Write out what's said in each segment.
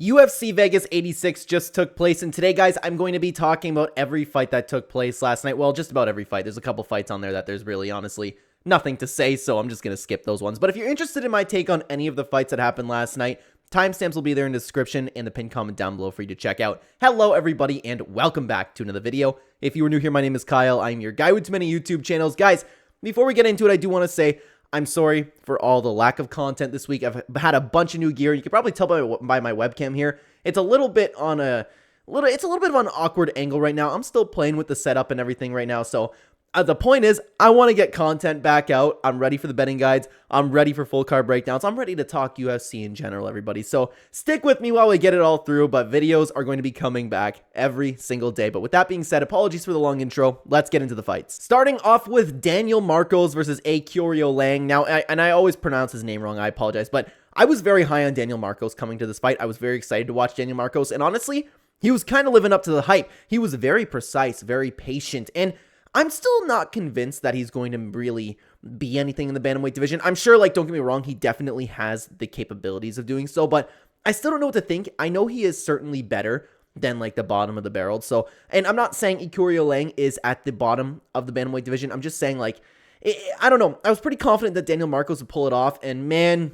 UFC Vegas 86 just took place, and today, guys, I'm going to be talking about every fight that took place last night. Well, just about every fight. There's a couple fights on there that there's really, honestly, nothing to say, so I'm just going to skip those ones. But if you're interested in my take on any of the fights that happened last night, timestamps will be there in the description and the pinned comment down below for you to check out. Hello, everybody, and welcome back to another video. If you are new here, my name is Kyle. I'm your guy with too many YouTube channels. Guys, before we get into it, I do want to say I'm sorry for all the lack of content this week. I've had a bunch of new gear. You can probably tell by my webcam here. It's a little bit on it's a little bit of an awkward angle right now. I'm still playing with the setup and everything right now. So the point is, I want to get content back out. I'm ready for the betting guides. I'm ready for full card breakdowns. I'm ready to talk UFC in general, everybody. So stick with me while we get it all through, but videos are going to be coming back every single day. But with that being said, apologies for the long intro. Let's get into the fights. Starting off with Daniel Marcos versus Aoriqileng. Now, I always pronounce his name wrong. I apologize, but I was very high on Daniel Marcos coming to this fight. I was very excited to watch Daniel Marcos, and honestly, he was kind of living up to the hype. He was very precise, very patient, and I'm still not convinced that he's going to really be anything in the bantamweight division. I'm sure, don't get me wrong, he definitely has the capabilities of doing so, but I still don't know what to think. I know he is certainly better than, the bottom of the barrel. So, and I'm not saying Aoriqileng is at the bottom of the bantamweight division. I'm just saying, I don't know. I was pretty confident that Daniel Marcos would pull it off, and man,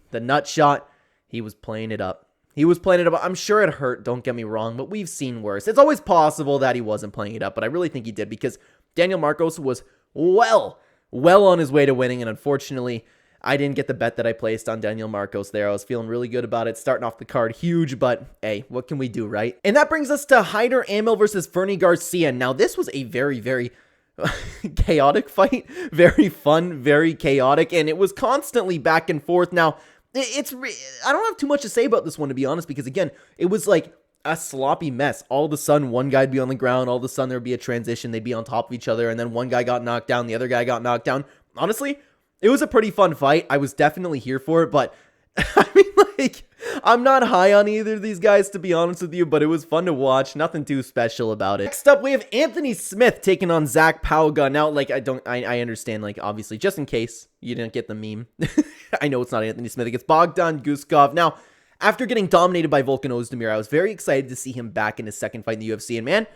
the nut shot, he was playing it up. He was playing it up. I'm sure it hurt, don't get me wrong, but we've seen worse. It's always possible that he wasn't playing it up, but I really think he did because Daniel Marcos was well on his way to winning, and unfortunately, I didn't get the bet that I placed on Daniel Marcos there. I was feeling really good about it, starting off the card huge, but hey, what can we do, right? And that brings us to Hyder Amil versus Fernie Garcia. Now, this was a very, very chaotic fight, very fun, very chaotic, and it was constantly back and forth. Now, I don't have too much to say about this one, to be honest, because again, it was like a sloppy mess. All of a sudden, one guy'd be on the ground, all of a sudden there'd be a transition, they'd be on top of each other, and then one guy got knocked down, the other guy got knocked down. Honestly, it was a pretty fun fight. I was definitely here for it, but I mean, I'm not high on either of these guys, to be honest with you, but it was fun to watch. Nothing too special about it. Next up, we have Anthony Smith taking on Zach Pauga. Now, I understand, obviously, just in case you didn't get the meme, I know it's not Anthony Smith. It's Bogdan Guskov. Now, after getting dominated by Volkan Ozdemir, I was very excited to see him back in his second fight in the UFC, and man,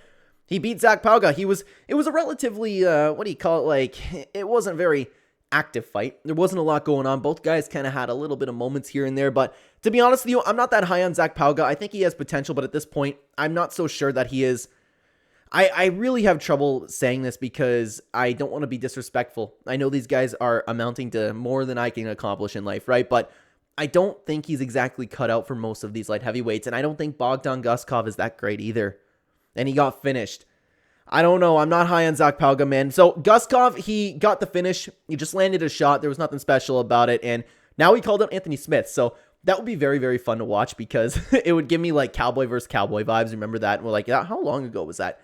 he beat Zach Pauga. It was a relatively, what do you call it, it wasn't very active fight. There wasn't a lot going on. Both guys kind of had a little bit of moments here and there, but to be honest with you, I'm not that high on Zach Pauga. I think he has potential, but at this point, I'm not so sure that he is. I really have trouble saying this because I don't want to be disrespectful. I know these guys are amounting to more than I can accomplish in life, right? But I don't think he's exactly cut out for most of these light heavyweights, and I don't think Bogdan Guskov is that great either. And he got finished. I don't know. I'm not high on Zach Pauga, man. So Guskov, he got the finish. He just landed a shot. There was nothing special about it. And now he called out Anthony Smith. So that would be very, very fun to watch because it would give me cowboy versus cowboy vibes. Remember that? And we're how long ago was that?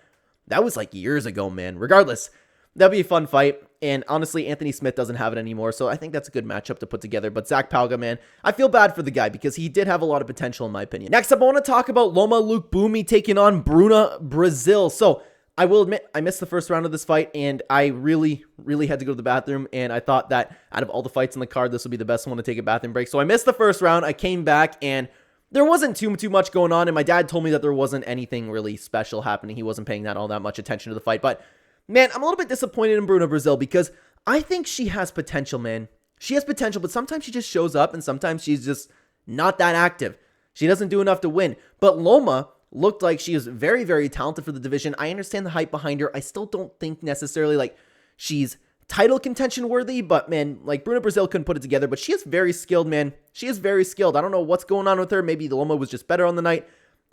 That was years ago, man. Regardless, that'd be a fun fight. And honestly, Anthony Smith doesn't have it anymore. So I think that's a good matchup to put together. But Zach Pauga, man, I feel bad for the guy because he did have a lot of potential in my opinion. Next up, I want to talk about Loma Lookboonmee taking on Bruna, Brasil. So I will admit, I missed the first round of this fight, and I really, really had to go to the bathroom, and I thought that out of all the fights in the card, this would be the best one to take a bathroom break. So I missed the first round. I came back, and there wasn't too much going on, and my dad told me that there wasn't anything really special happening. He wasn't paying all that much attention to the fight, but man, I'm a little bit disappointed in Bruna Brasil because I think she has potential, man. She has potential, but sometimes she just shows up, and sometimes she's just not that active. She doesn't do enough to win, but Loma looked like she is very, very talented for the division. I understand the hype behind her. I still don't think necessarily she's title contention worthy, but man, Bruna Brasil couldn't put it together, but she is very skilled, man. She is very skilled. I don't know what's going on with her. Maybe the Loma was just better on the night.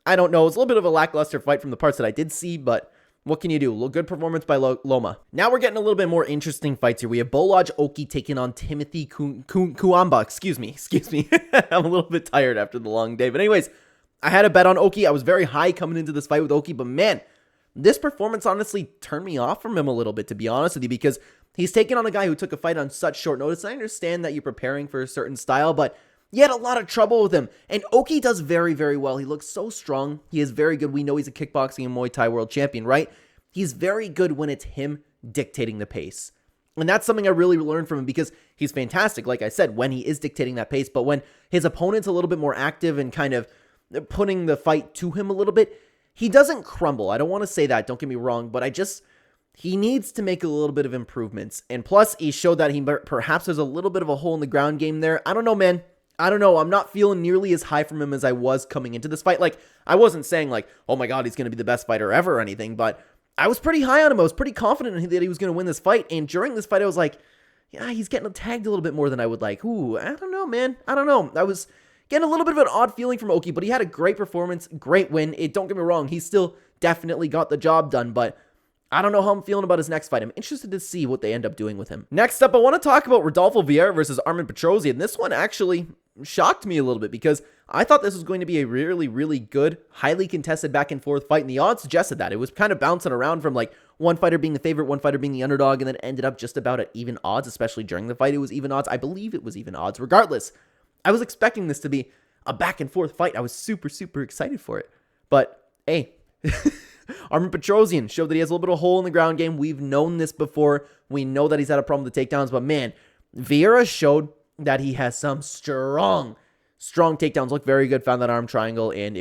I don't know. It was a little bit of a lackluster fight from the parts that I did see, but what can you do? A little good performance by Loma. Now we're getting a little bit more interesting fights here. We have Bolaj Oki taking on Timothy Cuamba. Excuse me. I'm a little bit tired after the long day, but anyways, I had a bet on Oki. I was very high coming into this fight with Oki, but man, this performance honestly turned me off from him a little bit, to be honest with you, because he's taking on a guy who took a fight on such short notice. I understand that you're preparing for a certain style, but you had a lot of trouble with him. And Oki does very, very well. He looks so strong. He is very good. We know he's a kickboxing and Muay Thai world champion, right? He's very good when it's him dictating the pace. And that's something I really learned from him because he's fantastic, like I said, when he is dictating that pace. But when his opponent's a little bit more active and kind of putting the fight to him a little bit. He doesn't crumble. I don't want to say that. Don't get me wrong, but he needs to make a little bit of improvements. And plus, he showed that perhaps there's a little bit of a hole in the ground game there. I don't know, man. I don't know. I'm not feeling nearly as high from him as I was coming into this fight. Like, I wasn't saying like, oh my God, he's going to be the best fighter ever or anything, but I was pretty high on him. I was pretty confident that he was going to win this fight. And during this fight, I was like, yeah, he's getting tagged a little bit more than I would like. Ooh, I don't know, man. I don't know. I was getting a little bit of an odd feeling from Oki, but he had a great performance, great win. Don't get me wrong. He still definitely got the job done, but I don't know how I'm feeling about his next fight. I'm interested to see what they end up doing with him. Next up, I want to talk about Rodolfo Vieira versus Armen. And this one actually shocked me a little bit because I thought this was going to be a really, really good, highly contested back and forth fight, and the odds suggested that. It was kind of bouncing around from like one fighter being the favorite, one fighter being the underdog, and then ended up just about at even odds, especially during the fight. It was even odds. I believe it was even odds. Regardless, I was expecting this to be a back and forth fight. I was super, super excited for it. But, hey, Armen showed that he has a little bit of a hole in the ground game. We've known this before. We know that he's had a problem with the takedowns, but man, Vieira showed that he has some strong takedowns. Looked very good, found that arm triangle, and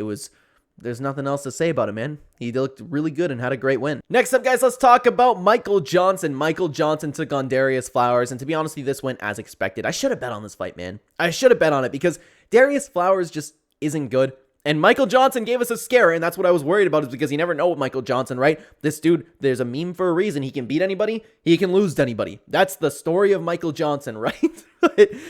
there's nothing else to say about him, man. He looked really good and had a great win. Next up, guys, let's talk about Michael Johnson. Michael Johnson took on Darius Flowers, and to be honest with you, this went as expected. I should have bet on this fight, man. I should have bet on it because Darius Flowers just isn't good. And Michael Johnson gave us a scare, and that's what I was worried about, is because you never know with Michael Johnson, right? This dude, there's a meme for a reason. He can beat anybody. He can lose to anybody. That's the story of Michael Johnson, right?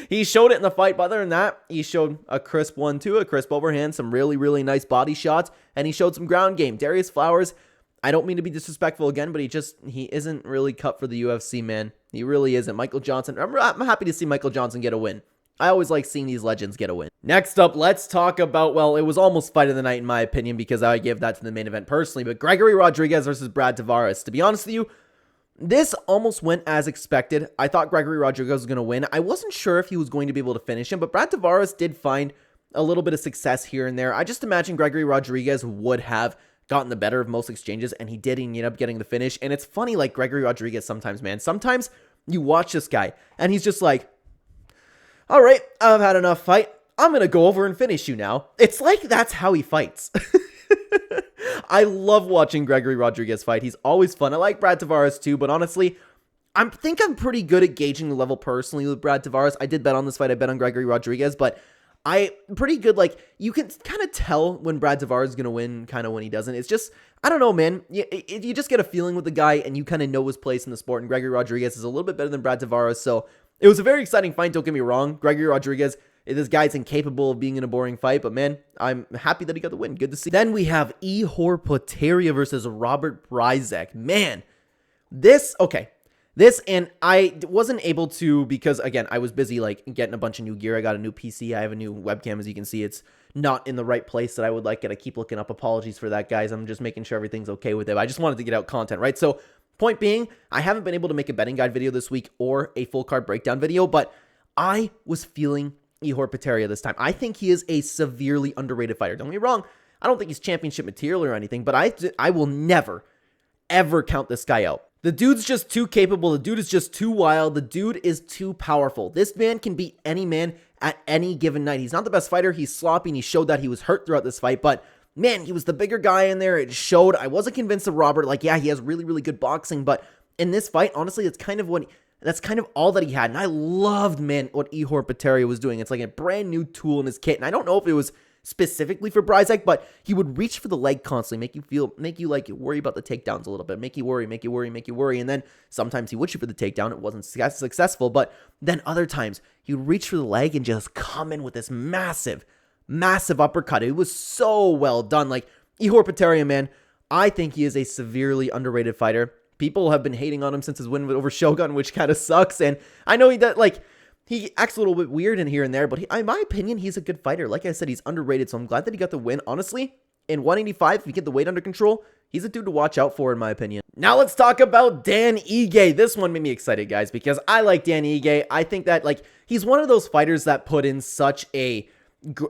He showed it in the fight, but other than that, he showed a crisp 1-2, a crisp overhand, some really, really nice body shots, and he showed some ground game. Darius Flowers, I don't mean to be disrespectful again, but he isn't really cut for the UFC, man. He really isn't. Michael Johnson, I'm happy to see Michael Johnson get a win. I always like seeing these legends get a win. Next up, let's talk about, well, it was almost fight of the night in my opinion because I gave that to the main event personally, but Gregory Rodriguez versus Brad Tavares. To be honest with you, this almost went as expected. I thought Gregory Rodriguez was going to win. I wasn't sure if he was going to be able to finish him, but Brad Tavares did find a little bit of success here and there. I just imagine Gregory Rodriguez would have gotten the better of most exchanges, and he did. He ended up getting the finish, and it's funny, like Gregory Rodriguez sometimes, man. Sometimes you watch this guy, and he's just like, all right, I've had enough fight. I'm going to go over and finish you now. It's like that's how he fights. I love watching Gregory Rodriguez fight. He's always fun. I like Brad Tavares too, but honestly, I think I'm pretty good at gauging the level personally with Brad Tavares. I did bet on this fight. I bet on Gregory Rodriguez, but I'm pretty good. Like, you can kind of tell when Brad Tavares is going to win, kind of when he doesn't. It's just, I don't know, man. You just get a feeling with the guy, and you kind of know his place in the sport, and Gregory Rodriguez is a little bit better than Brad Tavares, so it was a very exciting fight, don't get me wrong. Gregory Rodriguez, this guy's incapable of being in a boring fight, but man, I'm happy that he got the win. Good to see. Then we have Ihor Potieria versus Robert Bryzek. Man, this, and I wasn't able to because, again, I was busy, like, getting a bunch of new gear. I got a new PC. I have a new webcam, as you can see. It's not in the right place that I would like it. I keep looking up. Apologies for that, guys. I'm just making sure everything's okay with it. I just wanted to get out content, right? So, point being, I haven't been able to make a betting guide video this week or a full card breakdown video, but I was feeling Ihor Potieria this time. I think he is a severely underrated fighter. Don't get me wrong. I don't think he's championship material or anything, but I will never, ever count this guy out. The dude's just too capable. The dude is just too wild. The dude is too powerful. This man can beat any man at any given night. He's not the best fighter. He's sloppy, and he showed that. He was hurt throughout this fight, but man, he was the bigger guy in there. It showed. I wasn't convinced of Robert. Like, yeah, he has really, really good boxing, but in this fight, honestly, that's kind of all that he had. And I loved, man, what Ihor Potieria was doing. It's like a brand new tool in his kit. And I don't know if it was specifically for Bryzek, but he would reach for the leg constantly, make you like worry about the takedowns a little bit, make you worry. And then sometimes he would shoot for the takedown. It wasn't successful, but then other times he would reach for the leg and just come in with this massive uppercut. It was so well done. Like, Ihor Potieria, man, I think he is a severely underrated fighter. People have been hating on him since his win over Shogun, which kind of sucks. And I know he acts a little bit weird in here and there, but in my opinion, he's a good fighter. Like I said, he's underrated, so I'm glad that he got the win. Honestly, in 185, if you get the weight under control, he's a dude to watch out for, in my opinion. Now let's talk about Dan Ige. This one made me excited, guys, because I like Dan Ige. I think that, like, he's one of those fighters that put in such a,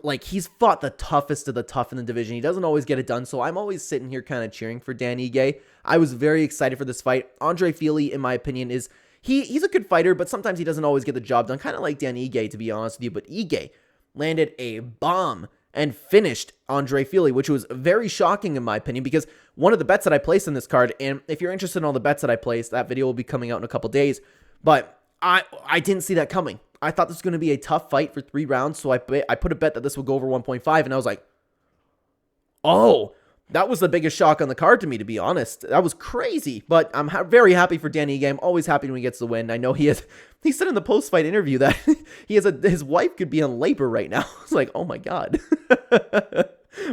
like, he's fought the toughest of the tough in the division. He doesn't always get it done, so I'm always sitting here kind of cheering for Dan Ige. I was very excited for this fight. Andre Fili, in my opinion, is he's a good fighter, but sometimes he doesn't always get the job done, kind of like Dan Ige, to be honest with you. But Ige landed a bomb and finished Andre Fili, which was very shocking in my opinion, because one of the bets that I placed in this card, and if you're interested in all the bets that I placed, that video will be coming out in a couple days, but I didn't see that coming. I thought this was going to be a tough fight for 3 rounds, so I put a bet that this would go over 1.5, and I was like, oh, that was the biggest shock on the card to me, to be honest. That was crazy, but I'm very happy for Danny Ige. I'm always happy when he gets the win. I know he said in the post-fight interview that his wife could be in labor right now. I was like, oh my God.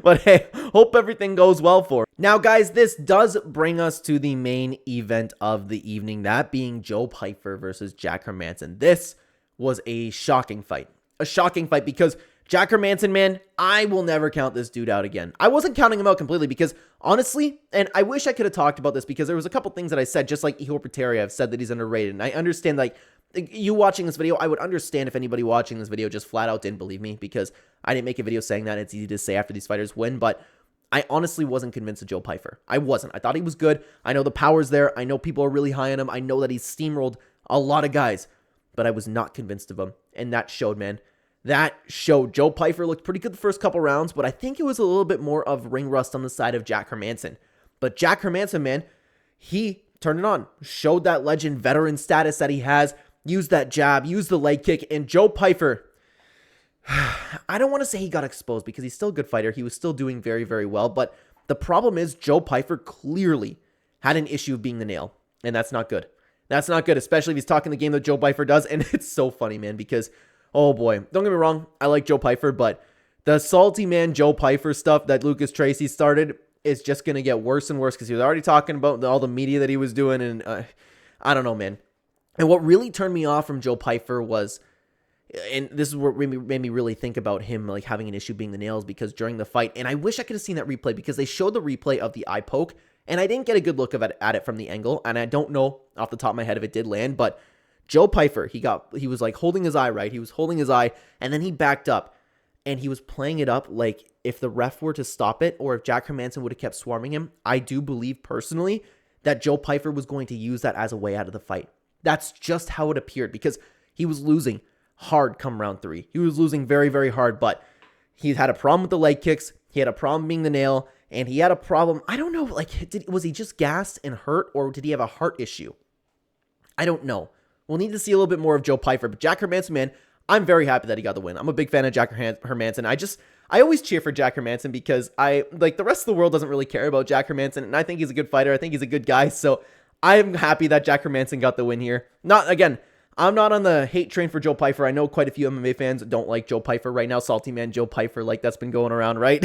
But hey, hope everything goes well for him. Now, guys, this does bring us to the main event of the evening, that being Joe Pyfer versus Jack Hermansson. This was a shocking fight. A shocking fight because Jack Hermansson, man, I will never count this dude out again. I wasn't counting him out completely because, honestly, and I wish I could have talked about this because there was a couple things that I said, just like Ihor Peteria, I've said that he's underrated. And I understand, like, you watching this video, I would understand if anybody watching this video just flat out didn't believe me because I didn't make a video saying that. It's easy to say after these fighters win, but I honestly wasn't convinced of Joe Pyfer. I wasn't. I thought he was good. I know the power's there. I know people are really high on him. I know that he's steamrolled a lot of guys, but I was not convinced of him, and that showed, man. That showed. Joe Pyfer looked pretty good the first couple rounds, but I think it was a little bit more of ring rust on the side of Jack Hermansson. But Jack Hermansson, man, he turned it on. Showed that legend veteran status that he has. Used that jab. Used the leg kick. And Joe Pyfer, I don't want to say he got exposed because he's still a good fighter. He was still doing very, very well. But the problem is Joe Pyfer clearly had an issue of being the nail. And that's not good. That's not good, especially if he's talking the game that Joe Pyfer does. And it's so funny, man, because, oh boy, don't get me wrong, I like Joe Pyfer, but the salty man Joe Pyfer stuff that Lucas Tracy started is just going to get worse and worse because he was already talking about all the media that he was doing, and I don't know, man. And what really turned me off from Joe Pyfer was, and this is what made me really think about him like having an issue being the nails, because during the fight, and I wish I could have seen that replay because they showed the replay of the eye poke, and I didn't get a good look at it from the angle, and I don't know off the top of my head if it did land, but Joe Pyfer, he was like holding his eye, right? He was holding his eye, and then he backed up, and he was playing it up like if the ref were to stop it, or if Jack Hermansson would have kept swarming him. I do believe personally that Joe Pyfer was going to use that as a way out of the fight. That's just how it appeared, because he was losing hard come round 3. He was losing very, very hard, but he had a problem with the leg kicks. He had a problem being the nail, and he had a problem. I don't know, like, was he just gassed and hurt, or did he have a heart issue? I don't know. We'll need to see a little bit more of Joe Pyfer, but Jack Hermansson, man, I'm very happy that he got the win. I'm a big fan of Jack Hermansson. I always cheer for Jack Hermansson because the rest of the world doesn't really care about Jack Hermansson, and I think he's a good fighter. I think he's a good guy, so I'm happy that Jack Hermansson got the win here. I'm not on the hate train for Joe Pyfer. I know quite a few MMA fans don't like Joe Pyfer right now. Salty man Joe Pyfer, like that's been going around, right?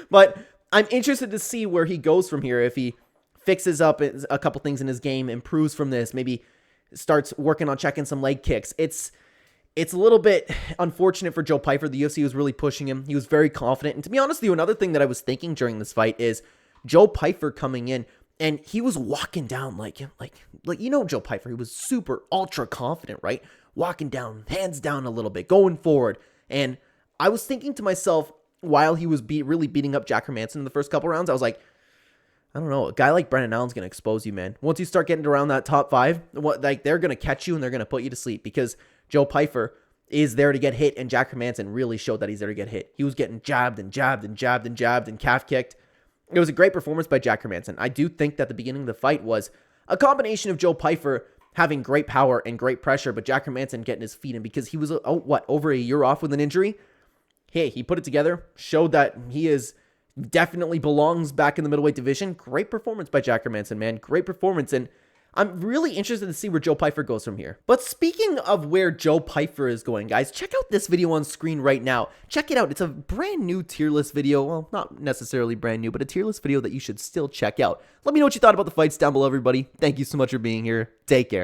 But I'm interested to see where he goes from here. If he fixes up a couple things in his game, improves from this, maybe starts working on checking some leg kicks. It's a little bit unfortunate for Joe Pyfer. The UFC was really pushing him. He was very confident. And to be honest with you, another thing that I was thinking during this fight is Joe Pyfer coming in, and he was walking down like Joe Pyfer. He was super ultra confident, right? Walking down, hands down a little bit, going forward. And I was thinking to myself while he was really beating up Jack Hermansson in the first couple rounds, I was like, I don't know, a guy like Brendan Allen's going to expose you, man. Once you start getting around that top 5, they're going to catch you and they're going to put you to sleep, because Joe Pyfer is there to get hit, and Jack Hermansson really showed that he's there to get hit. He was getting jabbed and jabbed and jabbed and jabbed and calf kicked. It was a great performance by Jack Hermansson. I do think that the beginning of the fight was a combination of Joe Pyfer having great power and great pressure, but Jack Hermansson getting his feet in, because he was, over a year off with an injury? Hey, he put it together, showed that he definitely belongs back in the middleweight division. Great performance by Jack Hermansson, man. Great performance, and I'm really interested to see where Joe Pyfer goes from here. But speaking of where Joe Pyfer is going, guys, check out this video on screen right now. Check it out. It's a brand new tier list video. Well, not necessarily brand new, but a tier list video that you should still check out. Let me know what you thought about the fights down below, everybody. Thank you so much for being here. Take care.